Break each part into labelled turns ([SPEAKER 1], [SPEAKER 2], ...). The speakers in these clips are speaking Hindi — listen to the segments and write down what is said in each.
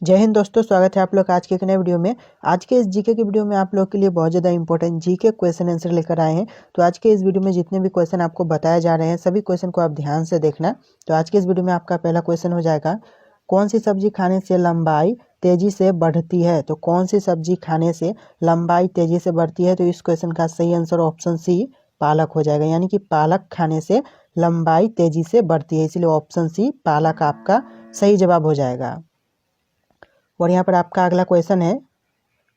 [SPEAKER 1] जय हिंद दोस्तों, स्वागत है आप लोग आज के एक नए वीडियो में। आज के इस जीके की वीडियो में आप लोग के लिए बहुत ज़्यादा इंपॉर्टेंट जीके क्वेश्चन आंसर लेकर आए हैं। तो आज के इस वीडियो में जितने भी क्वेश्चन आपको बताए जा रहे हैं सभी क्वेश्चन को आप ध्यान से देखना। तो आज के इस वीडियो में आपका पहला क्वेश्चन हो जाएगा, कौन सी सब्जी खाने से लंबाई तेजी से बढ़ती है। तो कौन सी सब्जी खाने से लंबाई तेजी से बढ़ती है। तो इस क्वेश्चन का सही आंसर ऑप्शन सी पालक हो जाएगा, यानी कि पालक खाने से लंबाई तेजी से बढ़ती है, इसलिए ऑप्शन सी पालक आपका सही जवाब हो जाएगा। और यहाँ पर आपका अगला क्वेश्चन है,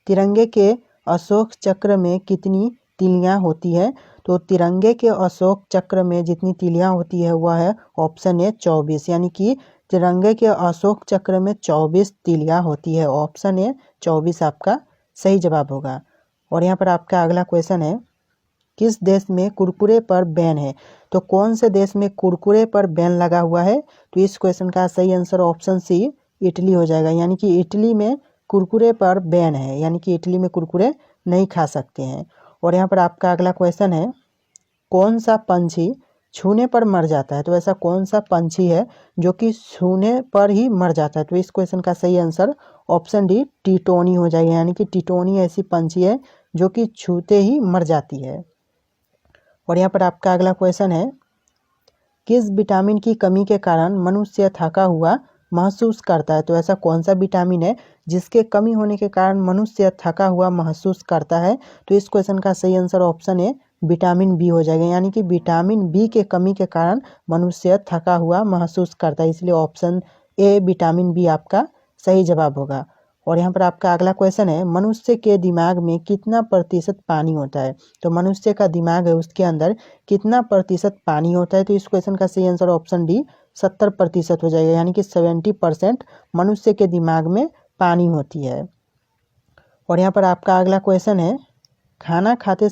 [SPEAKER 1] तिरंगे के अशोक चक्र में कितनी तिलियां होती है। तो तिरंगे के अशोक चक्र में जितनी तिलियां होती है वह है ऑप्शन ए 24, यानी कि तिरंगे के अशोक चक्र में 24 तिलियां होती है। ऑप्शन ए 24 आपका सही जवाब होगा। और यहाँ पर आपका अगला क्वेश्चन है, किस देश में कुरकुरे पर बैन है। तो कौन से देश में कुरकुरे पर बैन लगा हुआ है। तो इस क्वेश्चन का सही आंसर ऑप्शन सी इटली हो जाएगा, यानी कि इटली में कुरकुरे पर बैन है, यानी कि इटली में कुरकुरे नहीं खा सकते हैं। और यहाँ पर आपका अगला क्वेश्चन है, कौन सा पंछी छूने पर मर जाता है। तो ऐसा कौन सा पंछी है जो कि छूने पर ही मर जाता है। तो इस क्वेश्चन का सही आंसर ऑप्शन डी टिटोनी हो जाएगा, यानी कि टिटोनी ऐसी पंछी है जो कि छूते ही मर जाती है। और यहाँ पर आपका अगला क्वेश्चन है, किस विटामिन की कमी के कारण मनुष्य थका हुआ महसूस करता है। तो ऐसा कौन सा विटामिन है जिसके कमी होने के कारण मनुष्य थका हुआ महसूस करता है। तो इस क्वेश्चन का सही आंसर ऑप्शन है विटामिन बी हो जाएगा, यानी कि विटामिन बी के कमी के कारण मनुष्य थका हुआ महसूस करता है, इसलिए ऑप्शन ए विटामिन बी आपका सही जवाब होगा। और यहाँ पर आपका अगला क्वेश्चन है, मनुष्य के दिमाग में कितना प्रतिशत पानी होता है। तो मनुष्य का दिमाग है उसके अंदर कितना प्रतिशत पानी होता है। तो इस क्वेश्चन का सही आंसर ऑप्शन डी 70% हो जाएगा, यानी कि 70% मनुष्य के दिमाग में पानी होती है। और यहाँ पर आपका अगला क्वेश्चन है, खाना खाते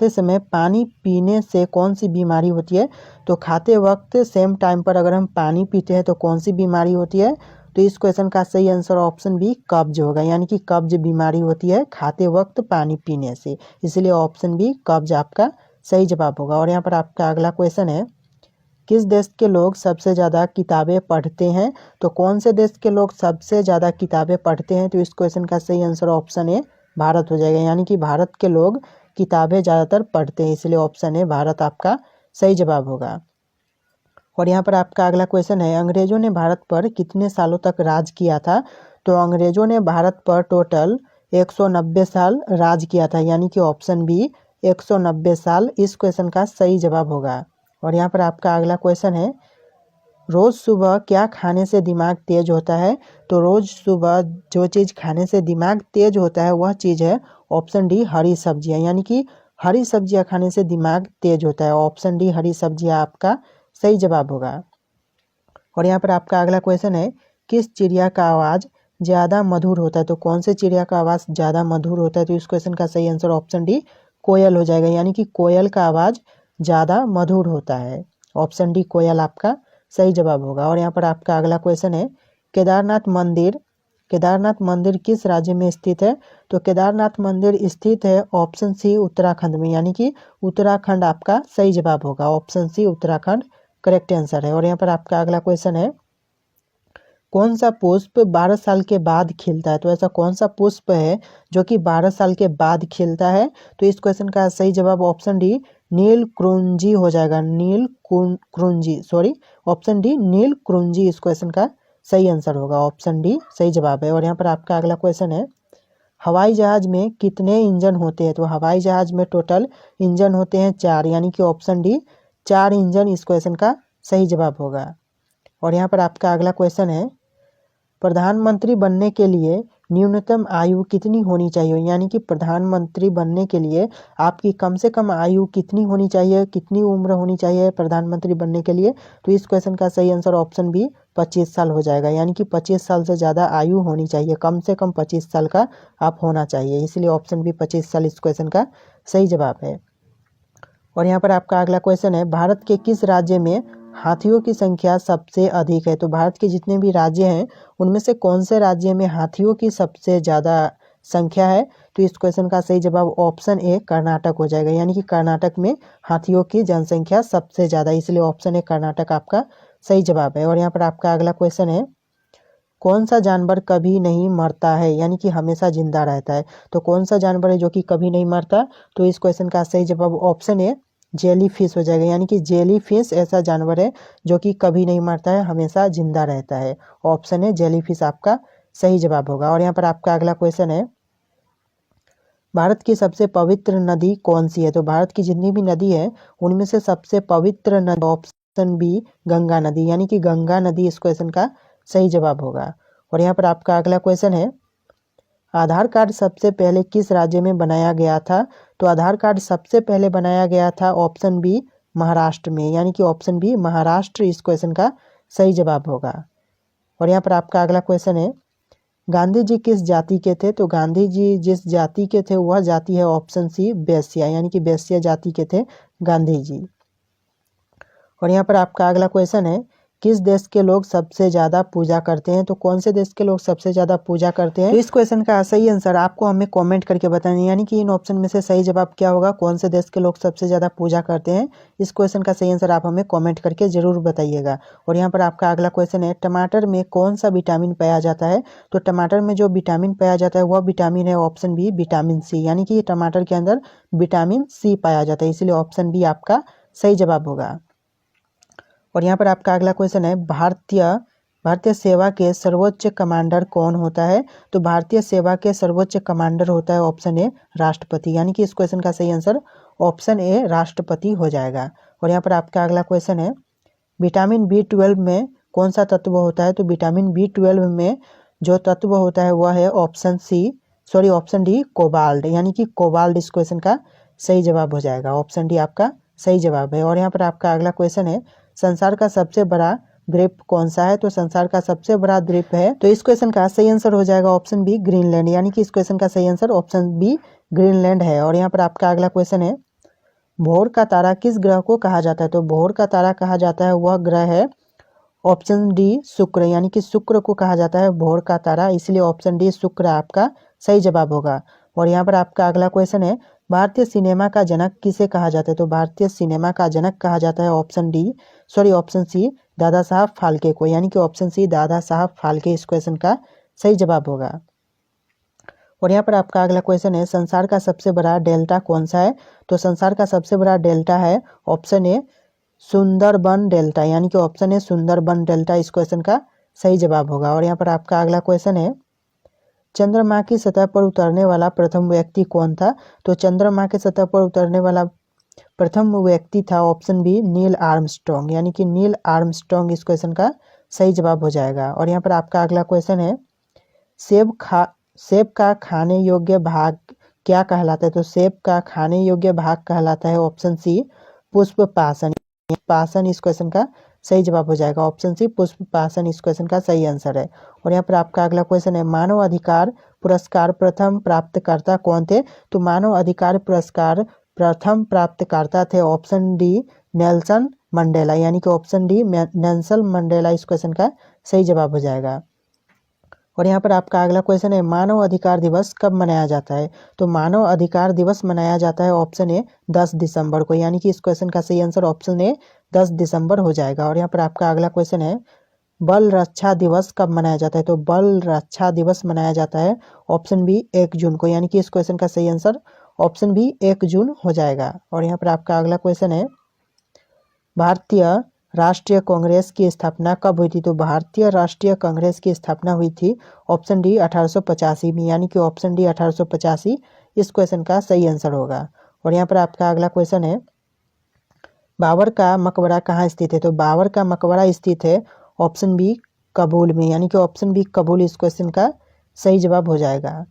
[SPEAKER 1] समय पानी पीने से कौन सी बीमारी होती है। तो खाते वक्त सेम टाइम पर अगर हम पानी पीते हैं तो कौन सी बीमारी होती है। तो इस क्वेश्चन का सही आंसर ऑप्शन बी कब्ज होगा, यानी कि कब्ज बीमारी होती है खाते वक्त पानी पीने से, इसलिए ऑप्शन बी कब्ज आपका सही जवाब होगा। और यहाँ पर आपका अगला क्वेश्चन है, किस देश के लोग सबसे ज़्यादा किताबें पढ़ते हैं। तो कौन से देश के लोग सबसे ज़्यादा किताबें पढ़ते हैं। तो इस क्वेश्चन का सही आंसर ऑप्शन ए भारत हो जाएगा, यानी कि भारत के लोग किताबें ज़्यादातर पढ़ते हैं, इसलिए ऑप्शन ए भारत आपका सही जवाब होगा। और यहाँ पर आपका अगला क्वेश्चन है, अंग्रेजों ने भारत पर कितने सालों तक राज किया था। तो अंग्रेजों ने भारत पर टोटल 190 साल राज किया था, यानी कि ऑप्शन बी 190 साल इस क्वेश्चन का सही जवाब होगा। और यहाँ पर आपका अगला क्वेश्चन है, रोज़ सुबह क्या खाने से दिमाग तेज होता है। तो रोज़ सुबह जो चीज़ खाने से दिमाग तेज होता है वह चीज़ है ऑप्शन डी हरी सब्जियाँ, यानी कि हरी सब्जियाँ खाने से दिमाग तेज होता है। ऑप्शन डी हरी सब्जियाँ आपका सही जवाब होगा। और यहाँ पर आपका अगला क्वेश्चन है, किस चिड़िया का आवाज़ ज़्यादा मधुर होता है। तो कौन से चिड़िया का आवाज़ ज़्यादा मधुर होता है। तो इस क्वेश्चन का सही आंसर ऑप्शन डी कोयल हो जाएगा, यानी कि कोयल का आवाज़ ज़्यादा मधुर होता है। ऑप्शन डी कोयल आपका सही जवाब होगा। और यहाँ पर आपका अगला क्वेश्चन है, केदारनाथ मंदिर किस राज्य में स्थित है। तो केदारनाथ मंदिर स्थित है ऑप्शन सी उत्तराखंड में, यानी कि उत्तराखंड आपका सही जवाब होगा। Option C Uttarakhand correct answer है। और यहाँ पर आपका अगला क्वेश्चन है, कौन सा पुष्प 12 साल के बाद खिलता है। तो ऐसा कौन सा पुष्प है जो कि 12 साल के बाद खिलता है। तो इस क्वेश्चन का सही जवाब ऑप्शन डी नील क्रुंजी हो जाएगा, ऑप्शन डी नील क्रुंजी इस क्वेश्चन का सही आंसर होगा। ऑप्शन डी सही जवाब है। और यहाँ पर आपका अगला क्वेश्चन है, हवाई जहाज में कितने इंजन होते हैं। तो हवाई जहाज में टोटल इंजन होते हैं 4, यानी कि ऑप्शन डी 4 इंजन इस क्वेश्चन का सही जवाब होगा। और यहाँ पर आपका अगला क्वेश्चन है, प्रधानमंत्री बनने के लिए न्यूनतम आयु कितनी होनी चाहिए। यानी कि प्रधानमंत्री बनने के लिए आपकी कम से कम आयु कितनी होनी चाहिए, कितनी उम्र होनी चाहिए प्रधानमंत्री बनने के लिए। तो इस क्वेश्चन का सही आंसर ऑप्शन बी 25 साल हो जाएगा, यानी कि 25 साल से ज़्यादा आयु होनी चाहिए, कम से कम 25 साल का आप होना चाहिए, इसलिए ऑप्शन बी 25 साल इस क्वेश्चन का सही जवाब है। और यहाँ पर आपका अगला क्वेश्चन है, भारत के किस राज्य में हाथियों की संख्या सबसे अधिक है। तो भारत के जितने भी राज्य हैं उनमें से कौन से राज्य में हाथियों की सबसे ज़्यादा संख्या है। तो इस क्वेश्चन का सही जवाब ऑप्शन ए कर्नाटक हो जाएगा, यानी कि कर्नाटक में हाथियों की जनसंख्या सबसे ज़्यादा, इसलिए ऑप्शन ए कर्नाटक आपका सही जवाब है। और यहाँ पर आपका अगला क्वेश्चन है, कौन सा जानवर कभी नहीं मरता है यानी कि हमेशा जिंदा रहता है। तो कौन सा जानवर है जो कि कभी नहीं मरता? तो इस क्वेश्चन का सही जवाब ऑप्शन ए जेली फिश हो जाएगा, यानी कि जेली फिश ऐसा जानवर है जो कि कभी नहीं मरता है, हमेशा जिंदा रहता है। ऑप्शन ए जेली फिश आपका सही जवाब होगा। और यहाँ पर आपका अगला क्वेश्चन है, भारत की सबसे पवित्र नदी कौन सी है? तो भारत की जितनी भी नदी है उनमें से सबसे पवित्र नदी ऑप्शन बी गंगा नदी, यानी कि गंगा नदी इस क्वेश्चन का सही जवाब होगा। और यहाँ पर आपका अगला क्वेश्चन है, आधार कार्ड सबसे पहले किस राज्य में बनाया गया था? तो आधार कार्ड सबसे पहले बनाया गया था ऑप्शन बी महाराष्ट्र में, यानी कि ऑप्शन बी महाराष्ट्र इस क्वेश्चन का सही जवाब होगा। और यहाँ पर आपका अगला क्वेश्चन है, गांधी जी किस जाति के थे? तो गांधी जी जिस जाति के थे वह जाति है ऑप्शन सी वैश्या, यानी कि वैश्या जाति के थे गांधी जी। और यहाँ पर आपका अगला क्वेश्चन है, किस देश के लोग सबसे ज्यादा पूजा करते हैं? तो कौन से देश के लोग सबसे ज्यादा पूजा करते हैं? तो इस क्वेश्चन का सही आंसर आपको हमें कमेंट करके बताना है, यानी कि इन ऑप्शन में से सही जवाब क्या होगा, कौन से देश के लोग सबसे ज्यादा पूजा करते हैं? इस क्वेश्चन का सही आंसर आप हमें कमेंट करके जरूर बताइएगा। और यहाँ पर आपका अगला क्वेश्चन है, टमाटर में कौन सा विटामिन पाया जाता है? तो टमाटर में जो विटामिन पाया जाता है वह विटामिन है ऑप्शन बी विटामिन सी, यानी कि टमाटर के अंदर विटामिन सी पाया जाता है, इसलिए ऑप्शन बी आपका सही जवाब होगा। और यहाँ पर आपका अगला क्वेश्चन है, भारतीय सेवा के सर्वोच्च कमांडर कौन होता है? तो भारतीय सेवा के सर्वोच्च कमांडर होता है ऑप्शन ए राष्ट्रपति, यानी कि इस क्वेश्चन का सही आंसर ऑप्शन ए राष्ट्रपति हो जाएगा। और यहाँ पर आपका अगला क्वेश्चन है, विटामिन B12 में कौन सा तत्व होता है? तो विटामिन B12 में जो तत्व होता है वह है ऑप्शन डी कोबाल्ट, यानी कि कोबाल्ट इस क्वेश्चन का सही जवाब हो जाएगा। ऑप्शन डी आपका सही जवाब है। और यहाँ पर आपका अगला क्वेश्चन है, संसार का सबसे बड़ा द्वीप कौन सा है? तो संसार का सबसे बड़ा द्वीप है, तो इस क्वेश्चन का सही आंसर हो जाएगा ऑप्शन बी ग्रीनलैंड, यानी कि इस क्वेश्चन का सही आंसर ऑप्शन बी ग्रीनलैंड है। और यहाँ पर आपका अगला क्वेश्चन है, भोर का तारा किस ग्रह को कहा जाता है? तो भोर का तारा कहा जाता है वह ग्रह है ऑप्शन डी शुक्र, यानी कि शुक्र को कहा जाता है भोर का तारा, इसलिए ऑप्शन डी शुक्र आपका सही जवाब होगा। और यहाँ पर आपका अगला क्वेश्चन है, भारतीय सिनेमा का जनक किसे कहा जाता है? तो भारतीय सिनेमा का जनक कहा जाता है ऑप्शन सी दादा साहब फाल्के को, यानी कि ऑप्शन सी दादा साहब फाल्के इस क्वेश्चन का सही जवाब होगा। और यहाँ पर आपका अगला क्वेश्चन है, संसार का सबसे बड़ा डेल्टा कौन सा है? तो संसार का सबसे बड़ा डेल्टा है ऑप्शन ए सुंदरबन डेल्टा, यानी कि ऑप्शन ए सुंदरबन डेल्टा इस क्वेश्चन का सही जवाब होगा। और यहाँ पर आपका अगला क्वेश्चन है, चंद्रमा की सतह पर उतरने वाला प्रथम व्यक्ति कौन था? तो चंद्रमा की सतह पर उतरने वाला प्रथम व्यक्ति था ऑप्शन बी नील आर्मस्ट्रॉन्ग, यानी कि नील आर्मस्ट्रॉन्ग इस क्वेश्चन का सही जवाब हो जाएगा। और यहाँ पर आपका अगला क्वेश्चन है, सेब का खाने योग्य भाग क्या कहलाता है? तो सेब का खाने योग्य भाग कहलाता है ऑप्शन सी पुष्प पासन इस क्वेश्चन का सही जवाब हो जाएगा। ऑप्शन सी पुष्प पासन इस क्वेश्चन का सही आंसर है। और यहाँ पर आपका अगला क्वेश्चन है, मानव अधिकार पुरस्कार प्रथम प्राप्तकर्ता कौन थे? तो मानव अधिकार पुरस्कार प्रथम प्राप्तकर्ता थे ऑप्शन डी नेल्सन मंडेला, यानी कि ऑप्शन डी नेल्सन मंडेला इस क्वेश्चन का सही जवाब हो जाएगा। और यहाँ पर आपका अगला क्वेश्चन है, मानव अधिकार दिवस कब मनाया जाता है? तो मानव अधिकार दिवस मनाया जाता है ऑप्शन ए 10 दिसंबर को, यानी कि इस क्वेश्चन का सही आंसर ऑप्शन ए 10 दिसंबर हो जाएगा। और यहाँ पर आपका अगला क्वेश्चन है, बल रक्षा दिवस कब मनाया जाता है? तो बल रक्षा दिवस मनाया जाता है ऑप्शन बी 1 जून को, यानी कि इस क्वेश्चन का सही आंसर ऑप्शन बी 1 जून हो जाएगा। और यहाँ पर आपका अगला क्वेश्चन है, भारतीय राष्ट्रीय कांग्रेस की स्थापना कब हुई थी? तो भारतीय राष्ट्रीय कांग्रेस की स्थापना हुई थी ऑप्शन डी 1885 में, यानी कि ऑप्शन डी 1885 इस क्वेश्चन का सही आंसर होगा। और यहाँ पर आपका अगला क्वेश्चन है, बाबर का मकबरा कहाँ स्थित है? तो बाबर का मकबरा स्थित है ऑप्शन बी काबुल में, यानी कि ऑप्शन बी काबुल इस क्वेश्चन का सही जवाब हो जाएगा।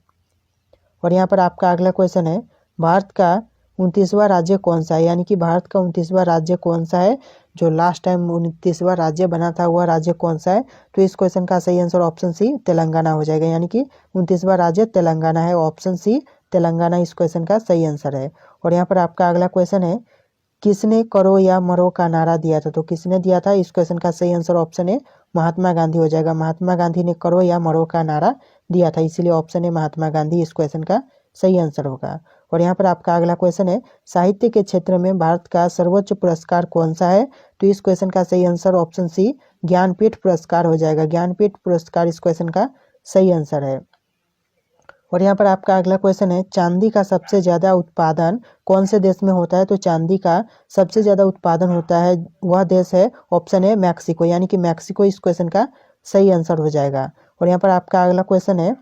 [SPEAKER 1] और यहाँ पर आपका अगला क्वेश्चन है, भारत का 29वां राज्य कौन सा है? यानी कि भारत का 29वां राज्य कौन सा है? जो लास्ट टाइम 29वां राज्य बना था वह राज्य कौन सा है? तो इस क्वेश्चन का सही आंसर ऑप्शन सी तेलंगाना हो जाएगा, यानी कि 29वां राज्य तेलंगाना है, ऑप्शन सी तेलंगाना इस क्वेश्चन का सही आंसर है। और यहाँ पर आपका अगला क्वेश्चन है, किसने करो या मरो का नारा दिया था? तो किसने दिया था? इस क्वेश्चन का सही आंसर ऑप्शन ए महात्मा गांधी हो जाएगा। महात्मा गांधी ने करो या मरो का नारा दिया था, इसीलिए ऑप्शन ए महात्मा गांधी इस क्वेश्चन का सही आंसर होगा। और यहाँ पर आपका अगला क्वेश्चन है, साहित्य के क्षेत्र में भारत का सर्वोच्च पुरस्कार कौन सा है? तो इस क्वेश्चन का सही आंसर ऑप्शन सी ज्ञानपीठ पुरस्कार हो जाएगा। ज्ञानपीठ पुरस्कार इस क्वेश्चन का सही आंसर है। और यहाँ पर आपका अगला क्वेश्चन है, चांदी का सबसे ज़्यादा उत्पादन कौन से देश में होता है? तो चांदी का सबसे ज़्यादा उत्पादन होता है वह देश है, ऑप्शन है मैक्सिको, यानी कि मैक्सिको इस क्वेश्चन का सही आंसर हो जाएगा। और यहाँ पर आपका अगला क्वेश्चन है,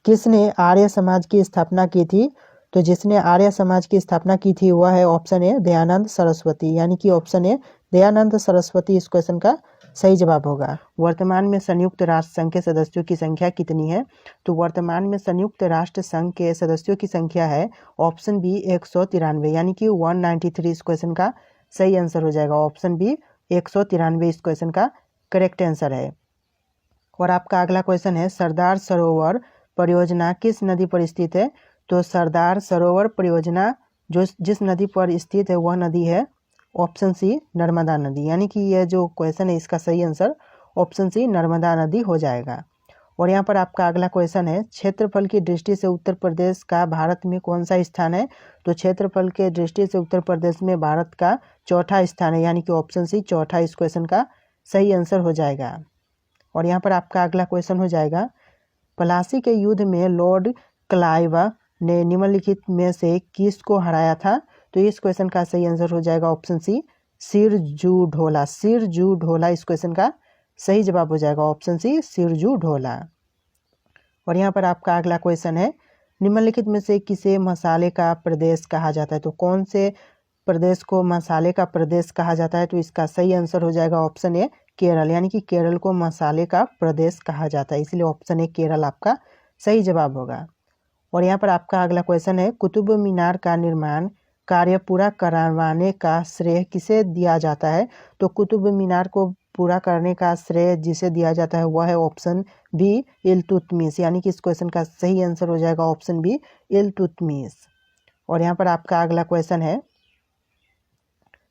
[SPEAKER 1] किसने आर्य समाज की स्थापना की थी? तो जिसने आर्य समाज की स्थापना की थी वह है, ऑप्शन है दयानंद सरस्वती, यानी कि ऑप्शन है दयानंद सरस्वती इस क्वेश्चन का सही जवाब होगा। वर्तमान में संयुक्त राष्ट्र संघ के सदस्यों की संख्या कितनी है? तो वर्तमान में संयुक्त राष्ट्र संघ के सदस्यों की संख्या है, ऑप्शन बी 193, यानी कि 193 इस क्वेश्चन का सही आंसर हो जाएगा। ऑप्शन बी 193 इस क्वेश्चन का करेक्ट आंसर है। और आपका अगला क्वेश्चन है, सरदार सरोवर परियोजना किस नदी पर स्थित है? तो सरदार सरोवर परियोजना जो जिस नदी पर स्थित है वह नदी है, ऑप्शन सी नर्मदा नदी, यानी कि यह जो क्वेश्चन है इसका सही आंसर ऑप्शन सी नर्मदा नदी हो जाएगा। और यहाँ पर आपका अगला क्वेश्चन है, क्षेत्रफल की दृष्टि से उत्तर प्रदेश का भारत में कौन सा स्थान है? तो क्षेत्रफल के दृष्टि से उत्तर प्रदेश में भारत का चौथा स्थान है, यानी कि ऑप्शन सी चौथा इस क्वेश्चन का सही आंसर हो जाएगा। और यहाँ पर आपका अगला क्वेश्चन हो जाएगा, प्लासी के युद्ध में लॉर्ड क्लाइव ने निम्नलिखित में से किसको हराया था? तो इस क्वेश्चन का सही आंसर हो जाएगा ऑप्शन सी सिरजू ढोला। सिरजू ढोला इस क्वेश्चन का सही जवाब हो जाएगा, ऑप्शन सी सिरजू ढोला। और यहाँ पर आपका अगला क्वेश्चन है, निम्नलिखित में से किसे मसाले का प्रदेश कहा जाता है? तो कौन से प्रदेश को मसाले का प्रदेश कहा जाता है? तो इसका सही आंसर हो जाएगा ऑप्शन ए केरल, यानी कि केरल को मसाले का प्रदेश कहा जाता है, इसलिए ऑप्शन ए केरल आपका सही जवाब होगा। और यहाँ पर आपका अगला क्वेश्चन है, कुतुब मीनार का निर्माण कार्य पूरा करवाने का श्रेय किसे दिया जाता है? तो कुतुब मीनार को पूरा करने का श्रेय जिसे दिया जाता है वह है ऑप्शन बी इल्तुतमिश, यानी कि इस क्वेश्चन का सही आंसर हो जाएगा ऑप्शन बी इल्तुतमिश। और यहाँ पर आपका अगला क्वेश्चन है,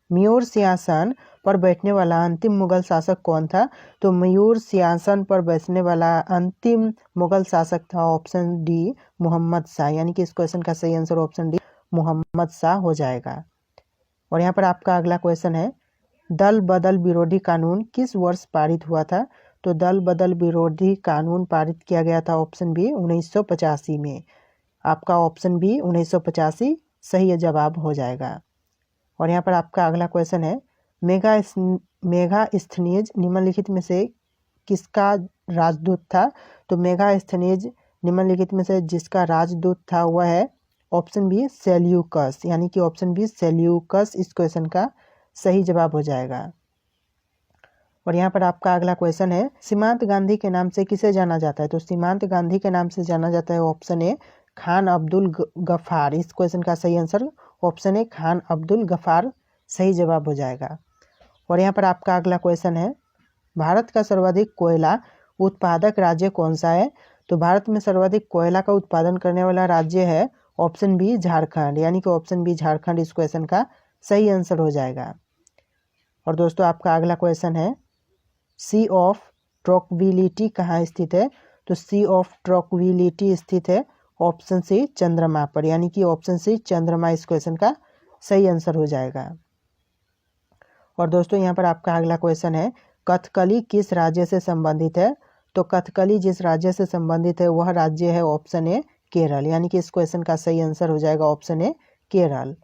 [SPEAKER 1] मयूर सिंहासन पर बैठने वाला अंतिम मुगल शासक कौन था? तो मयूर सिंहासन पर बैठने वाला अंतिम मुगल शासक था, ऑप्शन डी मोहम्मद शाह, यानी कि इस क्वेश्चन का सही answer option D Mohammad Shah हो जाएगा। और यहाँ पर आपका अगला क्वेश्चन है, दल बदल विरोधी कानून किस वर्ष पारित हुआ था? तो दल बदल विरोधी कानून पारित किया गया था, ऑप्शन बी 1985 में, आपका ऑप्शन बी 1985 सही जवाब हो जाएगा। और यहाँ पर आपका अगला क्वेश्चन है, मेगास्थनीज निम्नलिखित में से किसका राजदूत था? तो मेगास्थनीज निम्नलिखित में से जिसका राजदूत था वह है ऑप्शन बी सेल्यूकस, यानी कि ऑप्शन बी सेल्यूकस इस क्वेश्चन का सही जवाब हो जाएगा। और यहाँ पर आपका अगला क्वेश्चन है, सीमांत गांधी के नाम से किसे जाना जाता है? तो सीमांत गांधी के नाम से जाना जाता है, ऑप्शन ए खान अब्दुल गफ्फार, इस क्वेश्चन का सही answer option A Khan Abdul Ghaffar सही जवाब हो जाएगा। और यहाँ पर आपका अगला क्वेश्चन है, भारत का सर्वाधिक कोयला उत्पादक राज्य कौन सा है? तो भारत में सर्वाधिक कोयला का उत्पादन करने वाला राज्य है ऑप्शन बी झारखंड, यानी कि ऑप्शन बी झारखंड इस क्वेश्चन का सही आंसर हो जाएगा। और दोस्तों आपका अगला क्वेश्चन है, सी ऑफ ट्रॉक्विलिटी कहाँ स्थित है? तो सी ऑफ ट्रॉक्विलिटी स्थित है ऑप्शन सी चंद्रमा पर, यानी कि ऑप्शन सी चंद्रमा इस क्वेश्चन का सही आंसर हो जाएगा। और दोस्तों यहाँ पर आपका अगला क्वेश्चन है, कथकली किस राज्य से संबंधित है? तो कथकली जिस राज्य से संबंधित है वह राज्य है ऑप्शन ए केरल, यानी कि इस क्वेश्चन का सही आंसर हो जाएगा ऑप्शन ए केरल।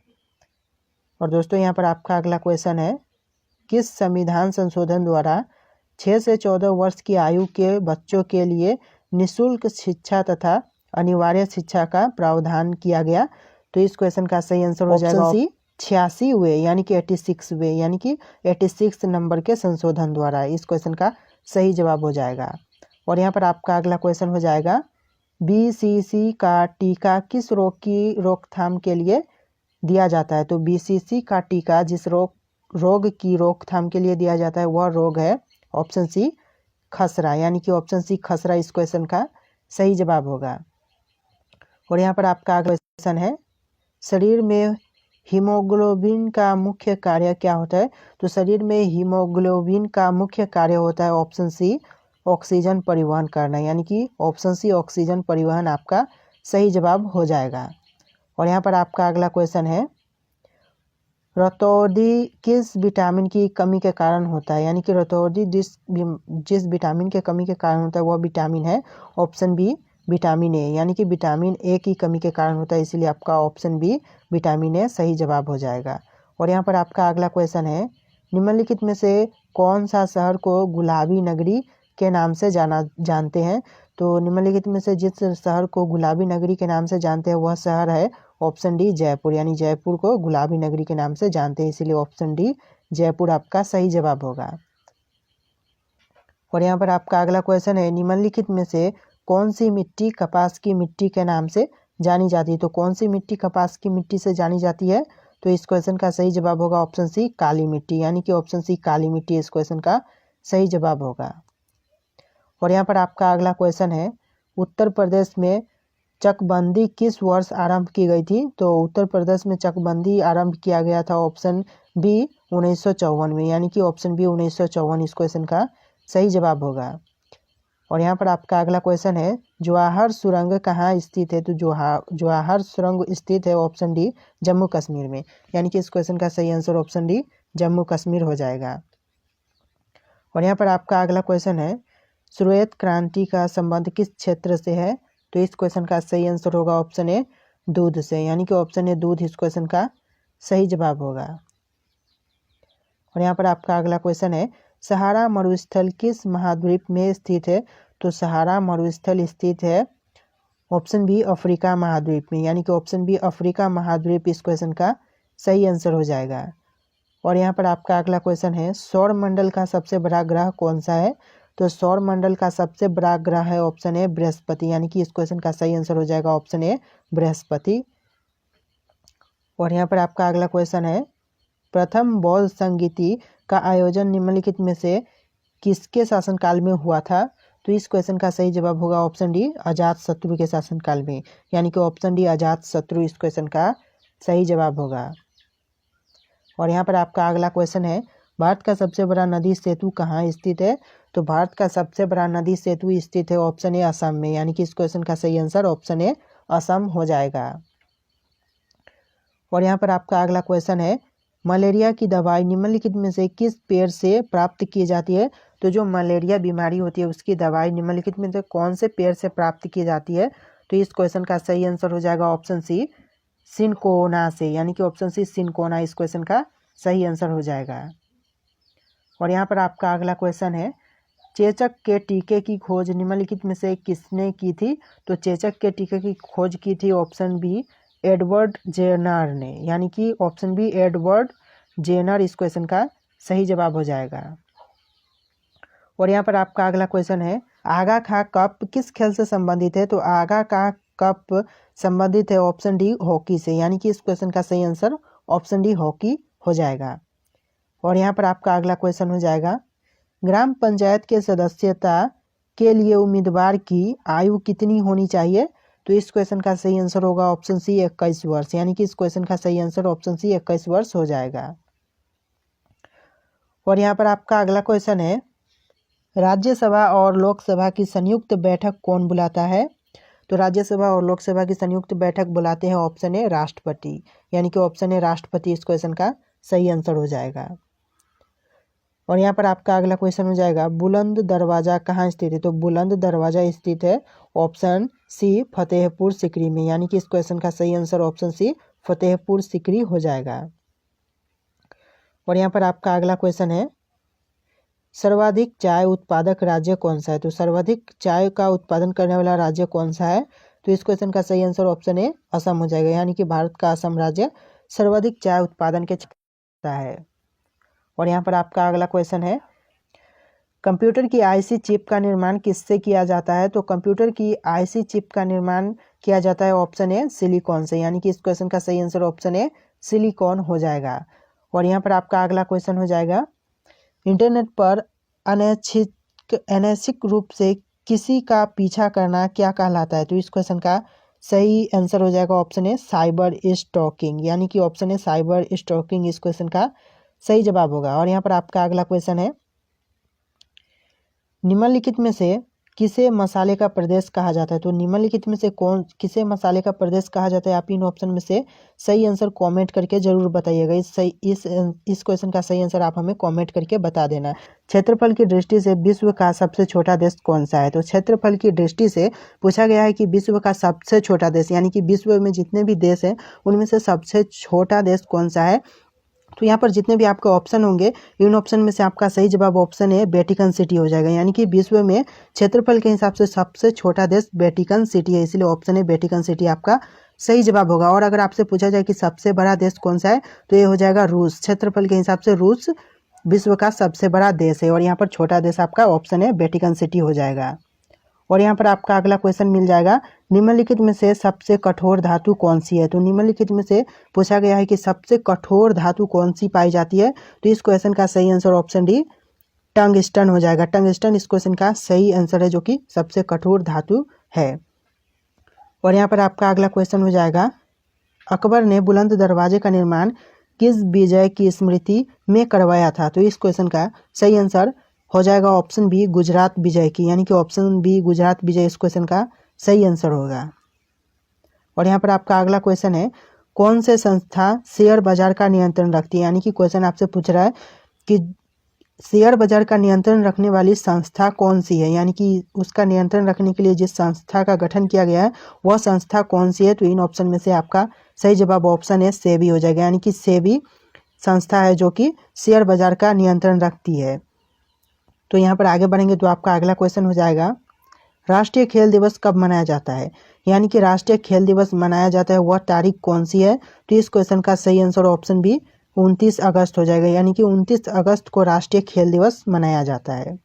[SPEAKER 1] और दोस्तों यहाँ पर आपका अगला क्वेश्चन है, किस संविधान संशोधन द्वारा 6 से 14 वर्ष की आयु के बच्चों के लिए निःशुल्क शिक्षा तथा अनिवार्य शिक्षा का प्रावधान किया गया? तो इस क्वेश्चन का सही आंसर हो जाएगा सी 86वें, यानी कि 86वें, यानी कि 86 नंबर के संशोधन द्वारा इस क्वेश्चन का सही जवाब हो जाएगा। और यहाँ पर आपका अगला क्वेश्चन हो जाएगा, बीसीसी का टीका किस रोग की रोकथाम के लिए दिया जाता है? तो बीसीसी का टीका जिस रोग की रोकथाम के लिए दिया जाता है वह रोग है ऑप्शन सी खसरा, यानी कि ऑप्शन सी खसरा इस क्वेश्चन का सही जवाब होगा। और यहाँ पर आपका अगला क्वेश्चन है, शरीर में हीमोग्लोबिन का मुख्य कार्य क्या होता है? तो शरीर में हीमोग्लोबिन का मुख्य कार्य होता है ऑप्शन सी ऑक्सीजन परिवहन करना, यानी कि ऑप्शन सी ऑक्सीजन परिवहन आपका सही जवाब हो जाएगा। और यहाँ पर आपका अगला क्वेश्चन है, रतौंधी किस विटामिन की कमी के कारण होता है, यानी कि रतौंधी जिस विटामिन के कमी के कारण होता है वह विटामिन है ऑप्शन बी विटामिन ए, यानी कि विटामिन ए की कमी के कारण होता है, इसीलिए आपका ऑप्शन बी विटामिन ए सही जवाब हो जाएगा। और यहाँ पर आपका अगला क्वेश्चन है, निम्नलिखित में से कौन सा शहर को गुलाबी नगरी के नाम से जानते हैं। तो निम्नलिखित में से जिस शहर को गुलाबी नगरी के नाम से जानते हैं वह शहर है ऑप्शन डी जयपुर, यानी जयपुर को गुलाबी नगरी के नाम से जानते हैं, इसीलिए ऑप्शन डी जयपुर आपका सही जवाब होगा। और यहाँ पर आपका अगला क्वेश्चन है, निम्नलिखित में से कौन सी मिट्टी कपास की मिट्टी के नाम से जानी जाती है। तो कौन सी मिट्टी कपास की मिट्टी से जानी जाती है, तो इस क्वेश्चन का सही जवाब होगा ऑप्शन सी काली मिट्टी, यानी कि ऑप्शन सी काली मिट्टी इस क्वेश्चन का सही जवाब होगा। और यहाँ पर आपका अगला क्वेश्चन है, उत्तर प्रदेश में चकबंदी किस वर्ष आरंभ की गई थी। तो उत्तर प्रदेश में चकबंदी आरंभ किया गया था ऑप्शन बी 1954 में, यानी कि ऑप्शन बी 1954 इस क्वेश्चन का सही जवाब होगा। और यहाँ पर आपका अगला क्वेश्चन है, जवाहर सुरंग कहाँ स्थित है। तो जवाहर सुरंग स्थित है ऑप्शन डी जम्मू कश्मीर में, यानी कि इस क्वेश्चन का सही answer option D Jammu Kashmir हो जाएगा। और यहाँ पर आपका अगला क्वेश्चन है, श्वेत क्रांति का संबंध किस क्षेत्र से है। तो इस क्वेश्चन का सही आंसर होगा ऑप्शन ए दूध से, यानी कि ऑप्शन ए दूध इस क्वेश्चन का सही जवाब होगा। और यहाँ पर आपका अगला क्वेश्चन है, सहारा मरुस्थल किस महाद्वीप में स्थित है। तो सहारा मरुस्थल स्थित है ऑप्शन बी अफ्रीका महाद्वीप में, यानी कि ऑप्शन बी अफ्रीका महाद्वीप इस क्वेश्चन का सही आंसर हो जाएगा। और यहाँ पर आपका अगला क्वेश्चन है, सौर मंडल का सबसे बड़ा ग्रह कौन सा है। तो सौर मंडल का सबसे बड़ा ग्रह है ऑप्शन ए बृहस्पति, यानी कि इस क्वेश्चन का सही आंसर हो जाएगा ऑप्शन ए बृहस्पति। और यहाँ पर आपका अगला क्वेश्चन है, प्रथम बौद्ध संगीति का आयोजन निम्नलिखित में से किसके शासनकाल में हुआ था। तो इस क्वेश्चन का सही जवाब होगा ऑप्शन डी अजात शत्रु के शासनकाल में, यानी कि ऑप्शन डी अजात शत्रु इस क्वेश्चन का सही जवाब होगा। और यहाँ पर आपका अगला क्वेश्चन है, भारत का सबसे बड़ा नदी सेतु कहाँ स्थित है। तो भारत का सबसे बड़ा नदी सेतु स्थित है ऑप्शन ए असम में, यानी कि इस क्वेश्चन का सही आंसर ऑप्शन ए असम हो जाएगा। और यहाँ पर आपका अगला क्वेश्चन है, मलेरिया की दवाई निम्नलिखित में से किस पेड़ से प्राप्त की जाती है। तो जो मलेरिया बीमारी होती है उसकी दवाई निम्नलिखित में से कौन से पेड़ से प्राप्त की जाती है। तो इस क्वेश्चन का सही आंसर हो जाएगा ऑप्शन सी सिनकोना से, यानी कि ऑप्शन सी सिनकोना इस क्वेश्चन का सही आंसर हो जाएगा। और यहाँ पर आपका अगला क्वेश्चन है, चेचक के टीके की खोज निम्नलिखित में से किसने की थी। तो चेचक के टीके की खोज की थी ऑप्शन बी एडवर्ड जेनर ने, यानी कि ऑप्शन बी एडवर्ड जेनर इस क्वेश्चन का सही जवाब हो जाएगा। और यहाँ पर आपका अगला क्वेश्चन है, आगा खा कप किस खेल से संबंधित है। तो आगा का कप संबंधित है ऑप्शन डी हॉकी से, यानी कि इस क्वेश्चन का सही आंसर ऑप्शन डी हॉकी हो जाएगा। और यहाँ पर आपका अगला क्वेश्चन हो जाएगा, ग्राम पंचायत के सदस्यता के लिए उम्मीदवार की आयु कितनी होनी चाहिए। तो इस क्वेश्चन का सही आंसर होगा ऑप्शन सी 21 वर्ष, यानी कि इस क्वेश्चन का सही आंसर ऑप्शन सी 21 वर्ष हो जाएगा। और यहाँ पर आपका अगला क्वेश्चन है, राज्यसभा और लोकसभा की संयुक्त बैठक कौन बुलाता है। तो राज्यसभा और लोकसभा की संयुक्त बैठक बुलाते हैं ऑप्शन ए राष्ट्रपति, यानी कि ऑप्शन ए राष्ट्रपति इस क्वेश्चन का सही आंसर हो जाएगा। और यहाँ पर आपका अगला क्वेश्चन हो जाएगा, बुलंद दरवाजा कहाँ स्थित है। तो बुलंद दरवाजा स्थित है ऑप्शन सी फतेहपुर सिकरी में, यानी कि इस क्वेश्चन का सही answer option C Fatehpur Sikri हो जाएगा। और यहाँ पर आपका अगला क्वेश्चन है, सर्वाधिक चाय उत्पादक राज्य कौन सा है। तो सर्वाधिक चाय का उत्पादन करने वाला राज्य कौन सा है। तो इस क्वेश्चन का सही आंसर ऑप्शन ए असम हो जाएगा, यानी कि भारत का असम राज्य सर्वाधिक चाय उत्पादन के क्षेत्र है। और यहाँ पर आपका अगला क्वेश्चन है, कंप्यूटर की आईसी चिप का निर्माण किससे किया जाता है। तो कंप्यूटर की आईसी चिप का निर्माण किया जाता है ऑप्शन ए सिलिकॉन से, यानी कि इस क्वेश्चन का सही आंसर ऑप्शन ए सिलिकॉन हो जाएगा। और यहाँ पर आपका अगला क्वेश्चन हो जाएगा, इंटरनेट पर अनैच्छिक रूप से किसी का पीछा करना क्या कहलाता है। तो इस क्वेश्चन का सही आंसर हो जाएगा ऑप्शन ए साइबर स्टॉकिंग, यानी कि ऑप्शन ए साइबर स्टॉकिंग इस क्वेश्चन का सही जवाब होगा। और यहाँ पर आपका अगला क्वेश्चन है, निम्नलिखित में से किसे मसाले का प्रदेश कहा जाता है? तो निम्नलिखित में से किसे मसाले का प्रदेश कहा जाता है? आप इन ऑप्शन में से सही आंसर कमेंट करके जरूर बताइएगा। इस क्वेश्चन का सही आंसर आप हमें कमेंट करके बता देना। क्षेत्रफल की दृष्टि से विश्व का सबसे छोटा देश कौन सा है? तो क्षेत्रफल की दृष्टि से पूछा गया है कि विश्व का सबसे छोटा देश, यानी कि विश्व में जितने भी देश हैं उनमें से सबसे छोटा देश कौन सा है? तो यहाँ पर जितने भी आपके ऑप्शन होंगे, इन ऑप्शन में से आपका सही जवाब ऑप्शन है वेटिकन सिटी हो जाएगा, यानी कि विश्व में क्षेत्रफल के हिसाब से सबसे छोटा देश वेटिकन सिटी है, इसलिए ऑप्शन है वेटिकन सिटी आपका सही जवाब होगा। और अगर आपसे पूछा जाए कि सबसे बड़ा देश कौन सा है, तो ये हो जाएगा रूस। क्षेत्रफल के हिसाब से रूस विश्व का सबसे बड़ा देश है, और यहाँ पर छोटा देश आपका ऑप्शन है वेटिकन सिटी हो जाएगा। और यहाँ पर आपका अगला क्वेश्चन मिल जाएगा, निम्नलिखित में से सबसे कठोर धातु कौन सी है? तो निम्नलिखित में से पूछा गया है कि सबसे कठोर धातु कौन सी पाई जाती है? तो इस क्वेश्चन का सही आंसर ऑप्शन डी टंगस्टन हो जाएगा। टंगस्टन इस क्वेश्चन का सही आंसर है, जो कि सबसे कठोर धातु है। और यहाँ पर आपका अगला क्वेश्चन हो जाएगा, अकबर ने बुलंद दरवाजे का निर्माण किस विजय की स्मृति में करवाया था? तो इस क्वेश्चन का सही आंसर हो जाएगा ऑप्शन बी गुजरात विजय की, यानी कि ऑप्शन बी गुजरात विजय इस क्वेश्चन का सही आंसर होगा। और यहाँ पर आपका अगला क्वेश्चन है, कौन से संस्था शेयर बाजार का नियंत्रण रखती है? यानी कि क्वेश्चन आपसे पूछ रहा है कि शेयर बाजार का नियंत्रण रखने वाली संस्था कौन सी है, यानी कि उसका नियंत्रण रखने के लिए जिस संस्था का गठन किया गया है वह संस्था कौन सी है? तो इन ऑप्शन में से आपका सही जवाब ऑप्शन है सेबी हो जाएगा, यानी कि सेबी संस्था है जो कि शेयर बाजार का नियंत्रण रखती है। तो यहाँ पर आगे बढ़ेंगे तो आपका अगला क्वेश्चन हो जाएगा, राष्ट्रीय खेल दिवस कब मनाया जाता है? यानी कि राष्ट्रीय खेल दिवस मनाया जाता है वह तारीख कौन सी है? तो इस क्वेश्चन का सही आंसर ऑप्शन बी 29 अगस्त हो जाएगा, यानी कि 29 अगस्त को राष्ट्रीय खेल दिवस मनाया जाता है।